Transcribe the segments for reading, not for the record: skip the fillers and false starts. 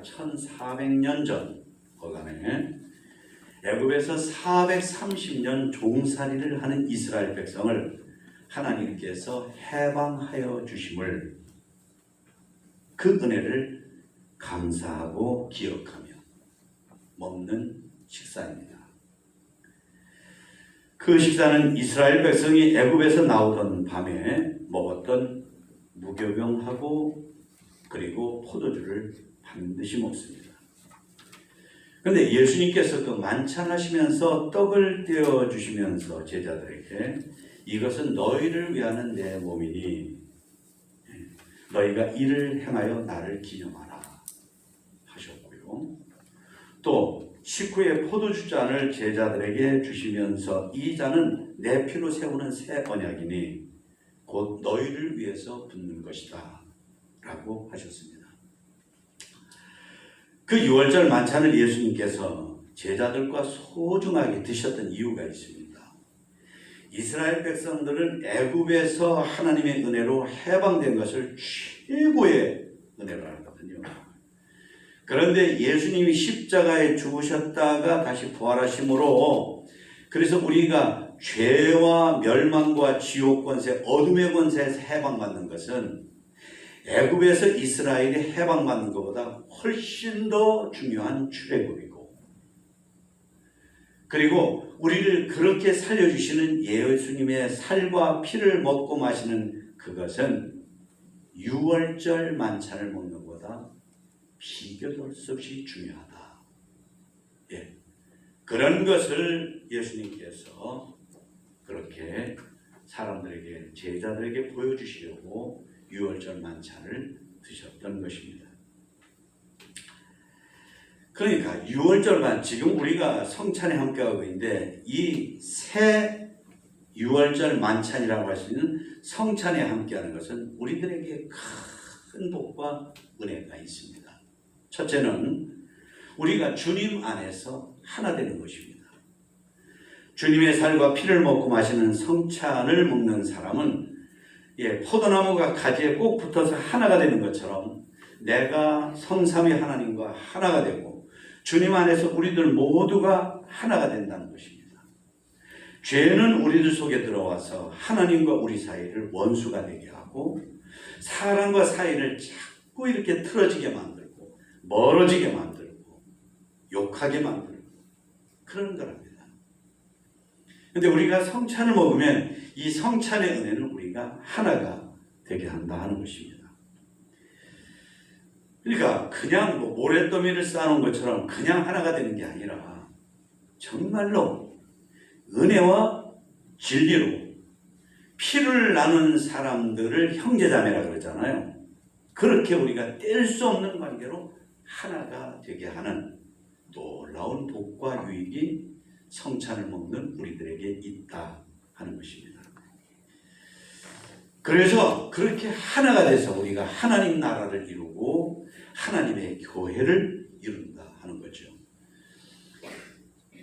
1400년 전 거간에 애굽에서 430년 종살이를 하는 이스라엘 백성을 하나님께서 해방하여 주심을, 그 은혜를 감사하고 기억하며 먹는 식사입니다. 그 식사는 이스라엘 백성이 애굽에서 나오던 밤에 먹었던 무교병하고 그리고 포도주를 반드시 먹습니다. 그런데 예수님께서 그 만찬하시면서 떡을 떼어 주시면서 제자들에게 이것은 너희를 위하는 내 몸이니 너희가 이를 행하여 나를 기념하라 하셨고요. 또 식후에 포도주 잔을 제자들에게 주시면서 이 잔은 내 피로 세우는 새 언약이니 곧 너희를 위해서 붓는 것이다 라고 하셨습니다. 그 유월절 만찬을 예수님께서 제자들과 소중하게 드셨던 이유가 있습니다. 이스라엘 백성들은 애굽에서 하나님의 은혜로 해방된 것을 최고의 은혜로 알거든요. 그런데 예수님이 십자가에 죽으셨다가 다시 부활하심으로, 그래서 우리가 죄와 멸망과 지옥 권세, 어둠의 권세에서 해방받는 것은 애굽에서 이스라엘이 해방받는 것보다 훨씬 더 중요한 출애굽이고, 그리고 우리를 그렇게 살려주시는 예수님의 살과 피를 먹고 마시는 그것은 유월절 만찬을 먹는 것보다 비교될 수 없이 중요하다. 그런 것을 예수님께서 그렇게 사람들에게, 제자들에게 보여주시려고 유월절 만찬을 드셨던 것입니다. 그러니까 유월절만, 지금 우리가 성찬에 함께하고 있는데 이 새 유월절 만찬이라고 할 수 있는 성찬에 함께하는 것은 우리들에게 큰 복과 은혜가 있습니다. 첫째는 우리가 주님 안에서 하나 되는 것입니다. 주님의 살과 피를 먹고 마시는 성찬을 먹는 사람은 포도나무가 가지에 꼭 붙어서 하나가 되는 것처럼 내가 성삼위 하나님과 하나가 되고 주님 안에서 우리들 모두가 하나가 된다는 것입니다. 죄는 우리들 속에 들어와서 하나님과 우리 사이를 원수가 되게 하고 사람과 사이를 자꾸 이렇게 틀어지게 만들고 멀어지게 만들고 욕하게 만들고 그런 거랍니다. 그런데 우리가 성찬을 먹으면 이 성찬의 은혜는 우리가 하나가 되게 한다 하는 것입니다. 그러니까 그냥 모래더미를 쌓아놓은 것처럼 그냥 하나가 되는 게 아니라 정말로 은혜와 진리로 피를 나눈 사람들을 형제자매라고 그러잖아요. 그렇게 우리가 뗄 수 없는 관계로 하나가 되게 하는 놀라운 복과 유익이 성찬을 먹는 우리들에게 있다 하는 것입니다. 그래서 그렇게 하나가 돼서 우리가 하나님 나라를 이루고 하나님의 교회를 이룬다 하는 거죠.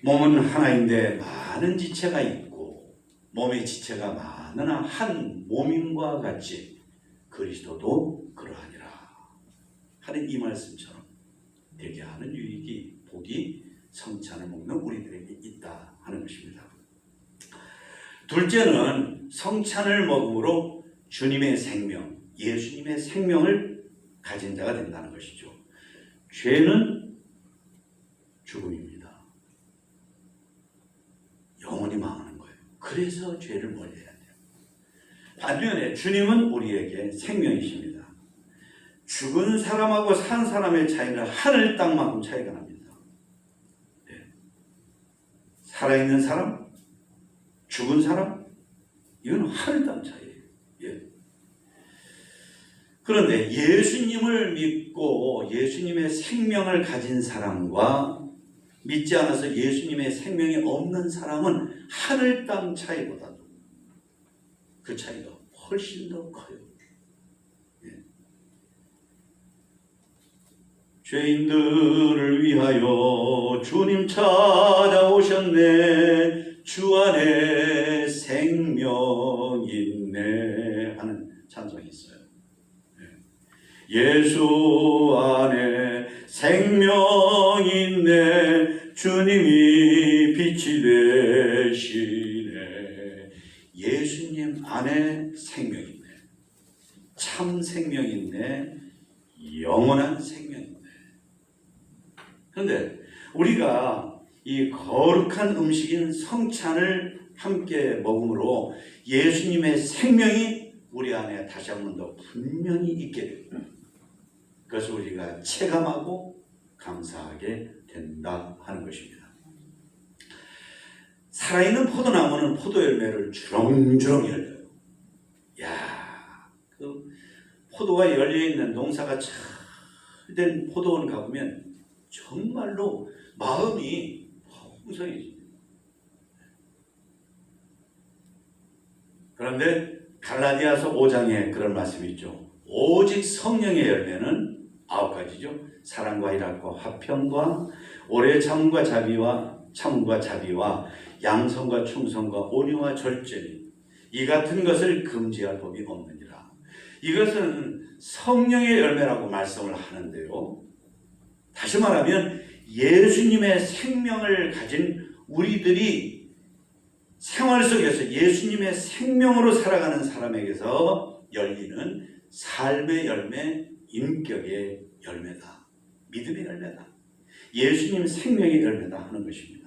몸은 하나인데 많은 지체가 있고 몸의 지체가 많으나 한 몸임과 같이 그리스도도 그러하니라 하는 이 말씀처럼 되게 하는 유익이, 복이 성찬을 먹는 우리들에게 있다 하는 것입니다. 둘째는 성찬을 먹음으로 주님의 생명, 예수님의 생명을 가진 자가 된다는 것이죠. 죄는 죽음입니다. 영원히 망하는 거예요. 그래서 죄를 멀리해야 돼요. 반면에 주님은 우리에게 생명이십니다. 죽은 사람하고 산 사람의 차이는 하늘 땅만큼 차이가 납니다. 살아있는 사람, 죽은 사람, 이건 하늘 땅 차이예요. 그런데 예수님을 믿고 예수님의 생명을 가진 사람과 믿지 않아서 예수님의 생명이 없는 사람은 하늘 땅 차이보다도 그 차이가 훨씬 더 커요. 죄인들을 위하여 주님 찾아오셨네, 주 안에 생명 있네 하는 찬송이 있어요. 예수 안에 생명이 내 주님이 빛이 되시네. 예수님 안에 생명이 있네. 참 생명이 있네. 영원한 생명이 있네. 그런데 우리가 이 거룩한 음식인 성찬을 함께 먹음으로 예수님의 생명이 우리 안에 다시 한 번 더 분명히 있게 됩니다. 그것을 우리가 체감하고 감사하게 된다 하는 것입니다. 살아있는 포도나무는 포도 열매를 주렁주렁 열려요. 야, 그 포도가 열려있는 농사가 잘 된 포도원 가보면 정말로 마음이 풍성해집니다. 그런데 갈라디아서 5장에 그런 말씀이 있죠. 오직 성령의 열매는 9가지죠. 사랑과 희락과 화평과 오래 참음과 자비와 양성과 충성과 온유와 절제니 이 같은 것을 금지할 법이 없느니라. 이것은 성령의 열매라고 말씀을 하는데요. 다시 말하면 예수님의 생명을 가진 우리들이 생활 속에서 예수님의 생명으로 살아가는 사람에게서 열리는 삶의 열매, 인격의 열매다. 믿음의 열매다. 예수님 생명의 열매다 하는 것입니다.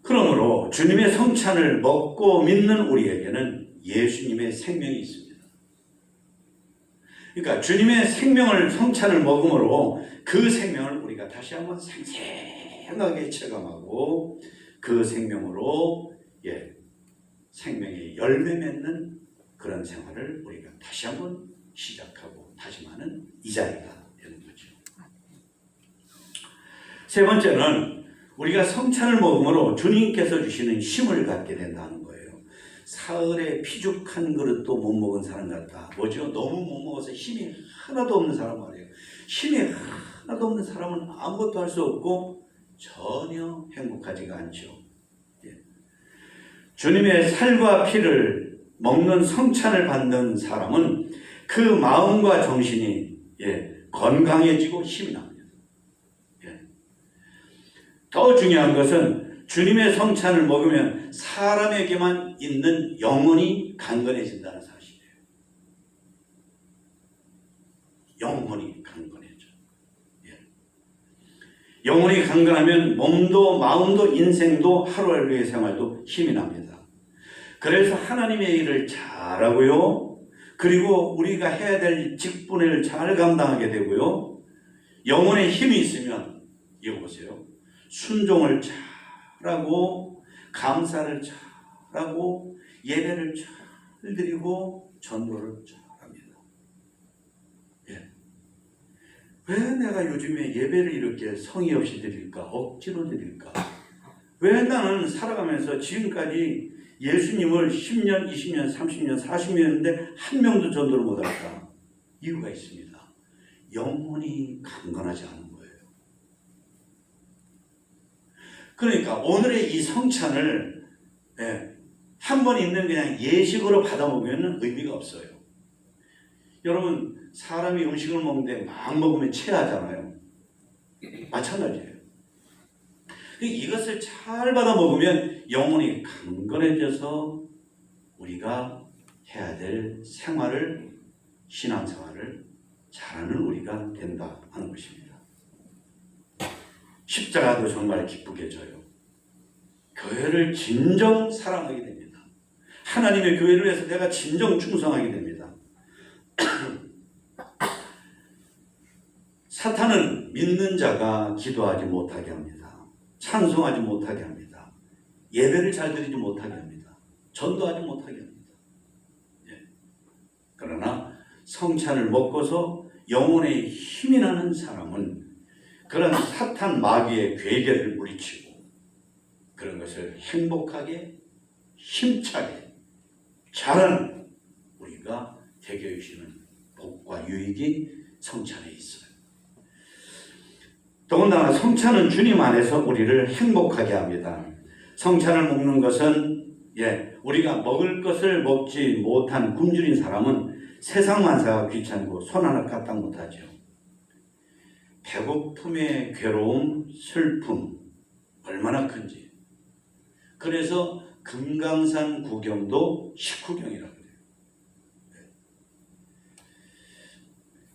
그러므로 주님의 성찬을 먹고 믿는 우리에게는 예수님의 생명이 있습니다. 그러니까 주님의 생명을 성찬을 먹음으로 그 생명을 우리가 다시 한번 생생하게 체감하고 그 생명으로 생명의 열매 맺는 그런 생활을 우리가 다시 한번 시작하고 다짐하는 이 자리가 되는 거죠. 세 번째는 우리가 성찬을 먹음으로 주님께서 주시는 힘을 갖게 된다는 거예요. 사흘에 피죽한 그릇도 못 먹은 사람 같다. 뭐죠? 너무 못 먹어서 힘이 하나도 없는 사람 말이에요. 힘이 하나도 없는 사람은 아무것도 할 수 없고 전혀 행복하지가 않죠. 주님의 살과 피를 먹는 성찬을 받는 사람은 그 마음과 정신이 건강해지고 힘이 납니다. 더 중요한 것은 주님의 성찬을 먹으면 사람에게만 있는 영혼이 강건해진다는 사실이에요. 영혼이 강건해져. 영혼이 강건하면 몸도 마음도 인생도 하루하루의 생활도 힘이 납니다. 그래서 하나님의 일을 잘하고요. 그리고 우리가 해야 될 직분을 잘 감당하게 되고요. 영혼에 힘이 있으면 이거 보세요. 순종을 잘하고 감사를 잘하고 예배를 잘 드리고 전도를 잘합니다. 왜 내가 요즘에 예배를 이렇게 성의 없이 드릴까? 억지로 드릴까? 왜 나는 살아가면서 지금까지 예수님을 10년, 20년, 30년, 40년인데 한 명도 전도를 못할까? 이유가 있습니다. 영혼이 강건하지 않은 거예요. 그러니까 오늘의 이 성찬을 한 번 있는 그냥 예식으로 받아 먹으면 의미가 없어요. 여러분 사람이 음식을 먹는데 막 먹으면 체하잖아요. 마찬가지예요. 이것을 잘 받아 먹으면 영혼이 강건해져서 우리가 해야 될 생활을 신앙생활을 잘하는 우리가 된다 하는 것입니다. 십자가도 정말 기쁘게 져요. 교회를 진정 사랑하게 됩니다. 하나님의 교회를 위해서 내가 진정 충성하게 됩니다. 사탄은 믿는 자가 기도하지 못하게 합니다. 찬송하지 못하게 합니다. 예배를 잘 드리지 못하게 합니다. 전도하지 못하게 합니다. 그러나 성찬을 먹고서 영혼에 힘이 나는 사람은 그런 사탄 마귀의 괴계를 물리치고 그런 것을 행복하게 힘차게 잘하는 우리가 되게 해주시는 복과 유익이 성찬에 있어요. 더군다나 성찬은 주님 안에서 우리를 행복하게 합니다. 성찬을 먹는 것은 우리가 먹을 것을 먹지 못한 굶주린 사람은 세상 만사가 귀찮고 손 하나 까딱 못하죠. 배고픔의 괴로움, 슬픔 얼마나 큰지. 그래서 금강산 구경도 식후경이라고 해요.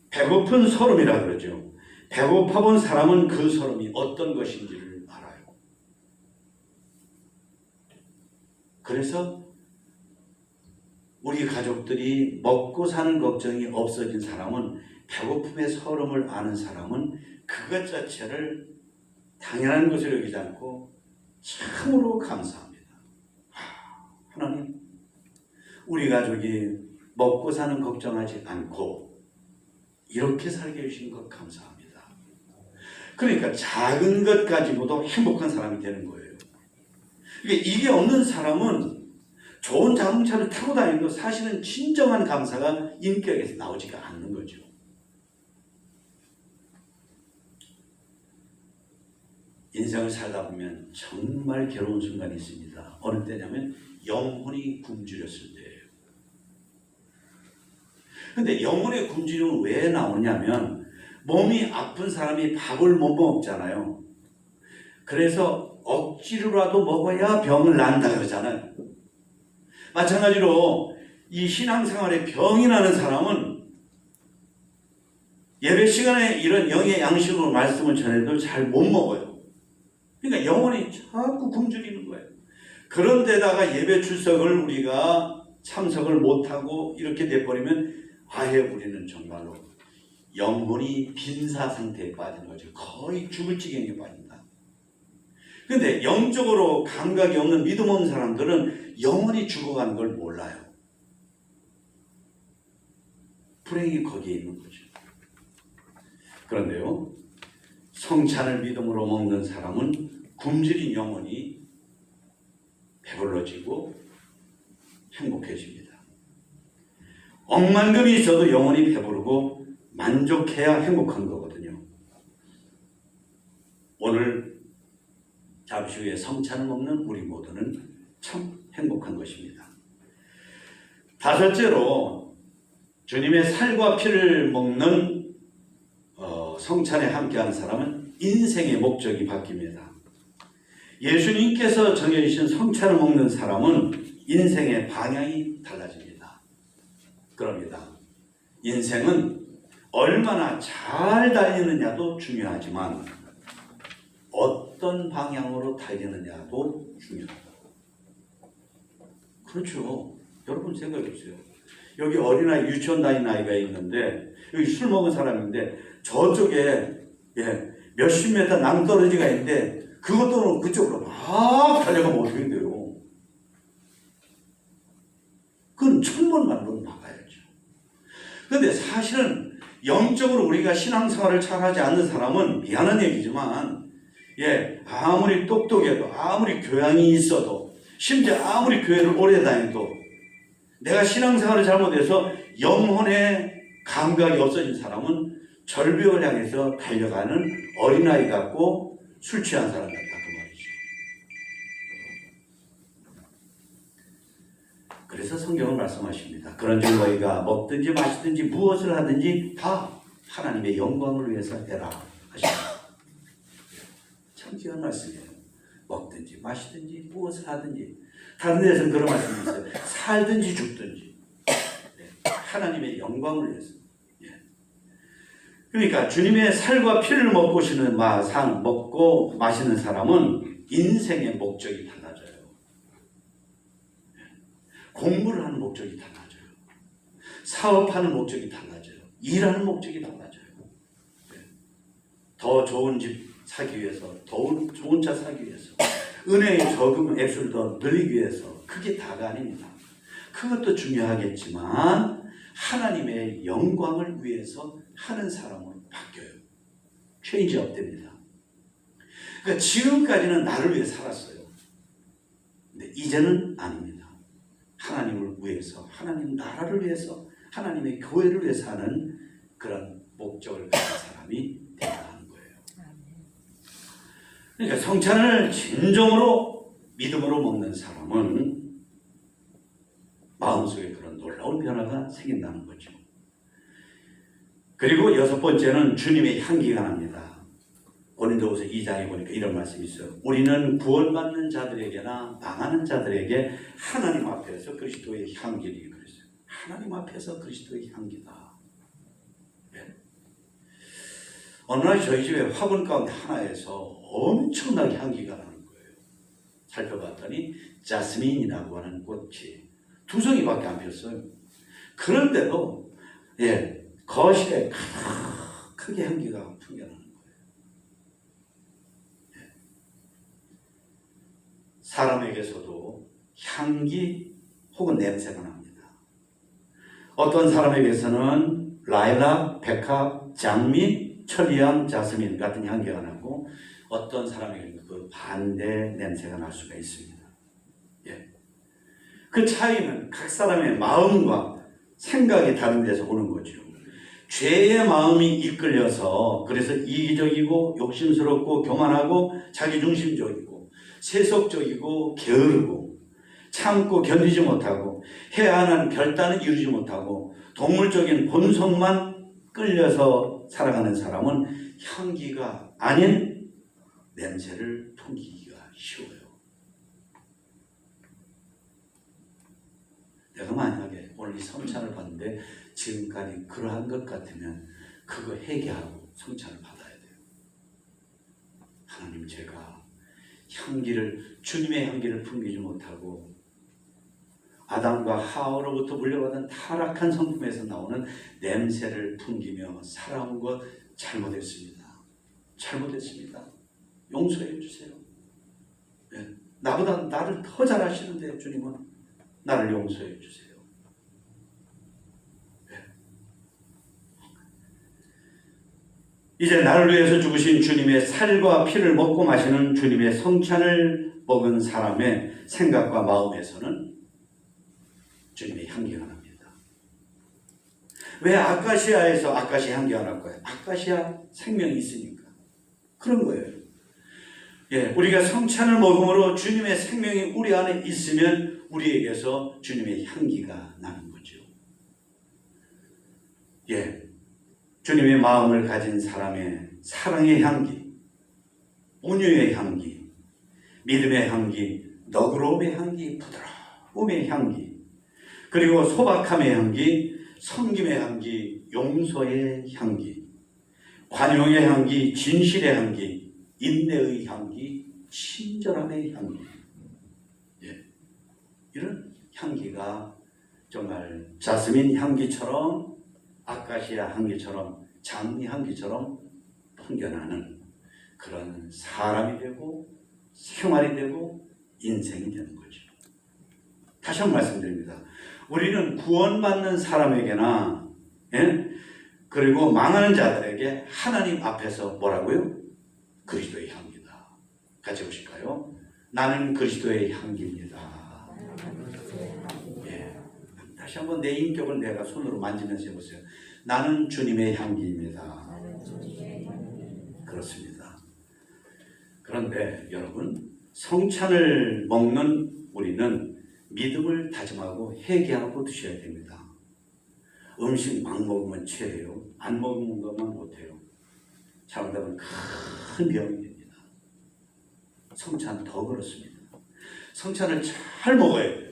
배고픈 서름이라 그러죠. 배고파 본 사람은 그 서름이 어떤 것인지를 알아요. 그래서 우리 가족들이 먹고 사는 걱정이 없어진 사람은, 배고픔의 서름을 아는 사람은 그것 자체를 당연한 것으로 여기지 않고 참으로 감사합니다. 하나님, 우리 가족이 먹고 사는 걱정하지 않고 이렇게 살게 해주신 것 감사합니다. 그러니까 작은 것 가지고도 행복한 사람이 되는 거예요. 이게 없는 사람은 좋은 자동차를 타고 다니도 사실은 진정한 감사가 인격에서 나오지가 않는 거죠. 인생을 살다 보면 정말 괴로운 순간이 있습니다. 어느 때냐면 영혼이 굶주렸을 때예요. 근데 영혼의 굶주림은 왜 나오냐면 몸이 아픈 사람이 밥을 못 먹잖아요. 그래서 억지로라도 먹어야 병을 난다 그러잖아요. 마찬가지로 이 신앙생활에 병이 나는 사람은 예배 시간에 이런 영의 양식으로 말씀을 전해도 잘 못 먹어요. 그러니까 영혼이 자꾸 굶주리는 거예요. 그런데다가 예배 출석을 우리가 참석을 못하고 이렇게 돼버리면 아예 우리는 정말로 영혼이 빈사 상태에 빠지는 거죠. 거의 죽을 지경에 빠진다. 그런데 영적으로 감각이 없는 믿음 없는 사람들은 영혼이 죽어가는 걸 몰라요. 불행이 거기에 있는 거죠. 그런데요, 성찬을 믿음으로 먹는 사람은 굶주린 영혼이 배불러지고 행복해집니다. 억만금이 있어도 영혼이 배부르고 만족해야 행복한 거거든요. 오늘 잠시 후에 성찬을 먹는 우리 모두는 참 행복한 것입니다. 다섯째로, 주님의 살과 피를 먹는 성찬에 함께하는 사람은 인생의 목적이 바뀝니다. 예수님께서 정해주신 성찬을 먹는 사람은 인생의 방향이 달라집니다. 그럽니다. 인생은 얼마나 잘 달리느냐도 중요하지만 어떤 방향으로 달리느냐도 중요하다. 그렇죠. 여러분 생각해 보세요. 여기 어린아이 유치원 다니는 아이가 있는데 여기 술 먹은 사람인데 저쪽에 몇십 미터 낭떠러지가 있는데 그것도 그쪽으로 막 달려가면 어떻게 돼요? 그건 천번만으로 막아야죠. 그런데 사실은 영적으로 우리가 신앙생활을 잘하지 않는 사람은 미안한 얘기지만 아무리 똑똑해도 아무리 교양이 있어도 심지어 아무리 교회를 오래 다녀도 내가 신앙생활을 잘못해서 영혼의 감각이 없어진 사람은 절벽을 향해서 달려가는 어린아이 같고 술 취한 사람 같다 그 말이죠. 그래서 성경은 말씀하십니다. 그런즉 너희가 먹든지 마시든지 무엇을 하든지 다 하나님의 영광을 위해서 해라 하십니다. 참 귀한 말씀이에요. 먹든지 마시든지 무엇을 하든지. 다른 데서는 그런 말씀이 있어요. 살든지 죽든지 하나님의 영광을 위해서. 그러니까 주님의 살과 피를 먹고 마시는 사람은 인생의 목적이 달라져요. 공부를 하는 목적이 달라져요. 사업하는 목적이 달라져요. 일하는 목적이 달라져요. 더 좋은 집 사기 위해서, 더 좋은 차 사기 위해서, 은행의 저금 액수를 더 늘리기 위해서, 그게 다가 아닙니다. 그것도 중요하겠지만 하나님의 영광을 위해서 하는 사람으로 바뀌어요. 체인지업 됩니다. 그러니까 지금까지는 나를 위해 살았어요. 근데 이제는 아닙니다. 하나님을 위해서, 하나님 나라를 위해서, 하나님의 교회를 위해서 하는 그런 목적을 가진 사람이 되어야 하는 거예요. 그러니까 성찬을 진정으로 믿음으로 먹는 사람은 마음속에 그런 놀라운 변화가 생긴다는 거죠. 그리고 여섯 번째는 주님의 향기가 납니다. 고린도후서 2장에 보니까 이런 말씀이 있어요. 우리는 구원받는 자들에게나 망하는 자들에게 하나님 앞에서 그리스도의 향기를 그랬어요. 하나님 앞에서 그리스도의 향기다. 네. 어느 날 저희 집에 화분 가운데 하나에서 엄청나게 향기가 나는 거예요. 살펴봤더니 자스민이라고 하는 꽃이 2송이밖에 안 피었어요. 그런데도 거실에 크게 향기가 풍겨나는 거예요. 사람에게서도 향기 혹은 냄새가 납니다. 어떤 사람에게서는 라일락, 백합, 장미, 천리향, 자스민 같은 향기가 나고 어떤 사람에게는 그 반대 냄새가 날 수가 있습니다. 그 차이는 각 사람의 마음과 생각이 다른 데서 오는 거죠. 죄의 마음이 이끌려서 그래서 이기적이고 욕심스럽고 교만하고 자기중심적이고 세속적이고 게으르고 참고 견디지 못하고 해야 하는 결단을 이루지 못하고 동물적인 본성만 끌려서 살아가는 사람은 향기가 아닌 냄새를 풍기기가 쉬워요. 내가 만약에 오늘 이 성찬을 받는데 지금까지 그러한 것 같으면 그거 회개하고 성찬을 받아야 돼요. 하나님, 제가 주님의 향기를 풍기지 못하고 아담과 하와로부터 물려받은 타락한 성품에서 나오는 냄새를 풍기며 살아온 것 잘못했습니다. 용서해 주세요. 나보다 나를 더 잘 아시는데 주님은 나를 용서해 주세요. 이제 나를 위해서 죽으신 주님의 살과 피를 먹고 마시는 주님의 성찬을 먹은 사람의 생각과 마음에서는 주님의 향기가 납니다. 왜 아카시아에서 아카시아 향기가 날 거예요? 아카시아 생명이 있으니까 그런 거예요. 우리가 성찬을 먹음으로 주님의 생명이 우리 안에 있으면 우리에게서 주님의 향기가 나는 거죠. 주님의 마음을 가진 사람의 사랑의 향기, 온유의 향기, 믿음의 향기, 너그러움의 향기, 부드러움의 향기, 그리고 소박함의 향기, 섬김의 향기, 용서의 향기, 관용의 향기, 진실의 향기, 인내의 향기, 친절함의 향기. 이런 향기가 정말 자스민 향기처럼 아카시아 향기처럼 장미 향기처럼 풍겨나는 그런 사람이 되고 생활이 되고 인생이 되는 거죠. 다시 한번 말씀드립니다. 우리는 구원받는 사람에게나 그리고 망하는 자들에게 하나님 앞에서 뭐라고요? 그리스도의 향기다. 같이 보실까요? 나는 그리스도의 향기입니다. 다시 한번 내 인격을 내가 손으로 만지면서 해보세요. 나는 주님의 향기입니다. 그렇습니다. 그런데 여러분, 성찬을 먹는 우리는 믿음을 다짐하고 회개하고 드셔야 됩니다. 음식 막 먹으면 취해요. 안 먹는 것만 못해요. 잘못하면 큰 병이 됩니다. 성찬 더 그렇습니다. 성찬을 잘 먹어야 돼요.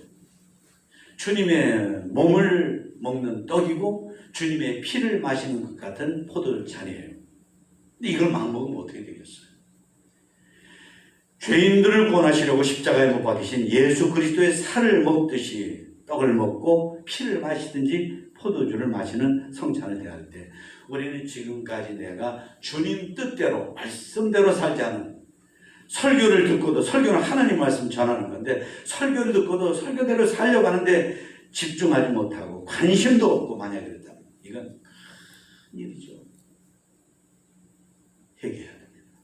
주님의 몸을 먹는 떡이고 주님의 피를 마시는 것 같은 포도잔이에요. 근데 이걸 막 먹으면 어떻게 되겠어요? 죄인들을 구원하시려고 십자가에 못 박히신 예수 그리스도의 살을 먹듯이 떡을 먹고 피를 마시든지 포도주를 마시는 성찬을 대할 때 우리는 지금까지 내가 주님 뜻대로 말씀대로 살지 않은 설교를 듣고도 설교는 하나님 말씀 전하는 건데 설교를 듣고도 설교대로 살려고 하는데 집중하지 못하고 관심도 없고 만약에 그랬다면 이건 큰 일이죠. 회개해야 됩니다.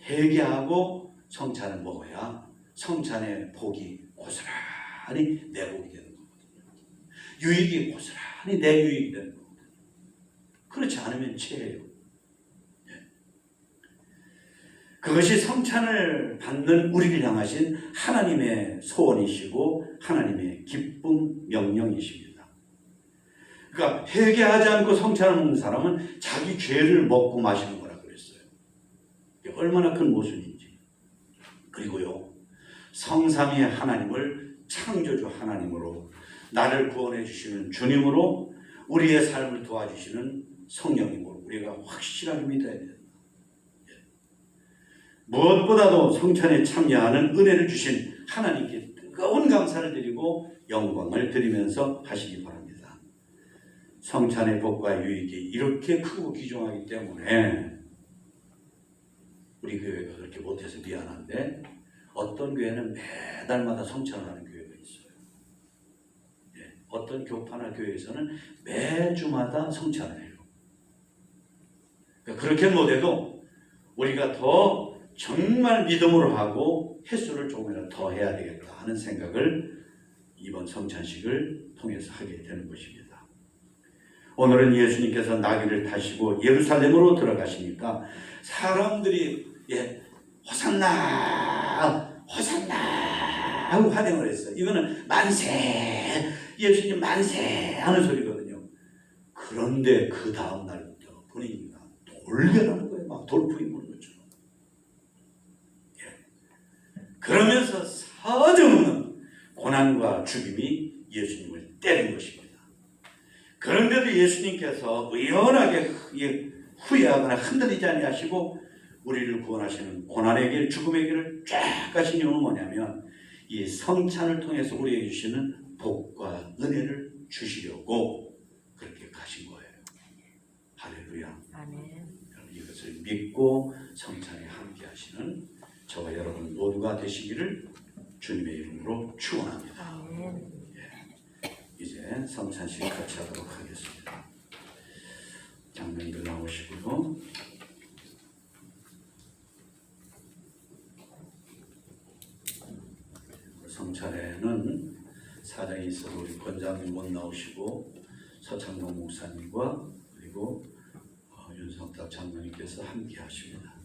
회개하고 성찬을 먹어야 성찬의 복이 고스란히 내 복이 되는 거거든요. 유익이 고스란히 내 유익이 되는 거거든요. 그렇지 않으면 죄예요. 그것이 성찬을 받는 우리를 향하신 하나님의 소원이시고 하나님의 기쁨 명령이십니다. 그러니까 회개하지 않고 성찬을 먹는 사람은 자기 죄를 먹고 마시는 거라 그랬어요. 얼마나 큰 모순인지. 그리고요, 성삼위의 하나님을 창조주 하나님으로, 나를 구원해 주시는 주님으로, 우리의 삶을 도와주시는 성령님으로 우리가 확실하게 믿어야 된다. 무엇보다도 성찬에 참여하는 은혜를 주신 하나님께 뜨거운 감사를 드리고 영광을 드리면서 하시기 바랍니다. 성찬의 복과 유익이 이렇게 크고 귀중하기 때문에 우리 교회가 그렇게 못해서 미안한데, 어떤 교회는 매달마다 성찬을 하는 교회가 있어요. 어떤 교파나 교회에서는 매주마다 성찬을 해요. 그렇게 못해도 우리가 더 정말 믿음으로 하고 횟수를 조금이라도 더 해야 되겠다 하는 생각을 이번 성찬식을 통해서 하게 되는 것입니다. 오늘은 예수님께서 나귀를 타시고 예루살렘으로 들어가시니까 사람들이 호산나 호산나 하고 환영을 했어요. 이거는 만세, 예수님 만세 하는 소리거든요. 그런데 그 다음 날부터 분위기가 돌변하는 거예요. 막 돌풍이 부는 것처럼. 그러면서 서정없는 고난과 죽임이 예수님을 때린 것입니다. 그런데도 예수님께서 의연하게 후회하거나 흔들리지 아니하시고 우리를 구원하시는 고난의 길, 죽음의 길을 쫙 가신 이유는 뭐냐면, 이 성찬을 통해서 우리에게 주시는 복과 은혜를 주시려고 그렇게 가신 거예요. 할렐루야. 아멘. 이것을 믿고 성찬에 함께 하시는 저와 여러분 모두가 되시기를 주님의 이름으로 축원합니다. 아멘. 이제 성찬식 같이 하도록 하겠습니다. 장로님들 나오시고요. 성찬에는 사장이 있어서 우리 권장님 못 나오시고 서창동 목사님과 그리고 윤성탁 장로님께서 함께 하십니다.